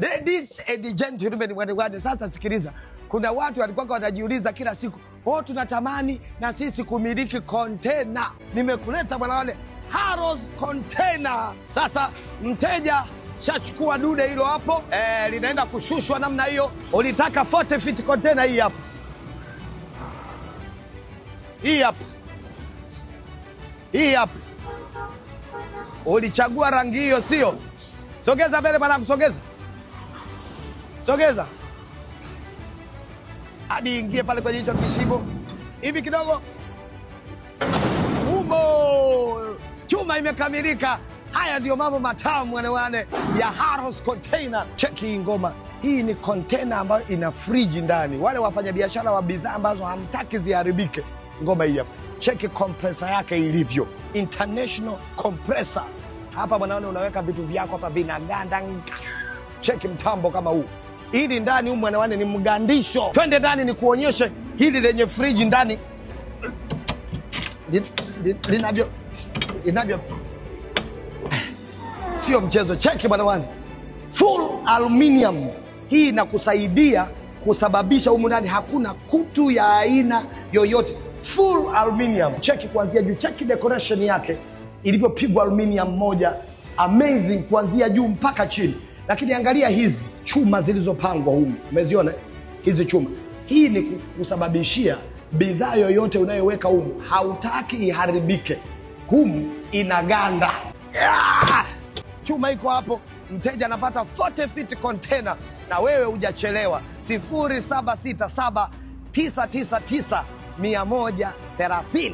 Ladies and gentlemen, sasa sikiliza. Kuna watu walikuwa wanajiuliza kila siku, tunatamani na sisi kumiliki container. Nimekuleta bwana wale Harrods Container. Sasa mteja shachukua dude hilo hapo, linaenda kushushwa namna hiyo. Ulitaka 40 feet container hii hapa. Hii hapa. Hii hapa. Ulichagua rangi hiyo sio? Sogeza mbele bwana, msogeza. Sogeza. Hadi ingie pale kwenye hicho kishibo. Hivi kidogo. Chuma imekamilika. Haya ndio mambo matamu wane ya Harrods Container. Cheki ngoma. Hii ni container ambayo ina friji ndani. Wale wafanyabiashara wa bidhaa ambazo hamtaki ziharibike. Ngoma hii hapa. Cheki compressor yake ilivyo. International compressor. Hapa bwana unaweka vitu vyako hapa vinaganda. Cheki mtambo kama huu. Hili ndani mwana ni mgandisho. Twende ndani ni kuonyeshe hili lenye friji ndani. Linavyo. Sio mchezo. Cheki bwana full aluminium. Hii inakusaidia kusababisha humu ndani hakuna kutu ya aina yoyote. Full aluminium. Cheki kuanzia juu. Cheki decoration yake ilivyopigwa aluminium moja. Amazing kuanzia juu mpaka chini. Lakini angalia hizi chuma zilizopangwa humu. Umeziona hizi chuma? Hii ni kusababishia bidhaa yoyote unayoweka humu hautaki iharibike. Humu inaganda. Chuma iko hapo. Mteja anapata 40 feet container na wewe hujachelewa. 0767 999 130.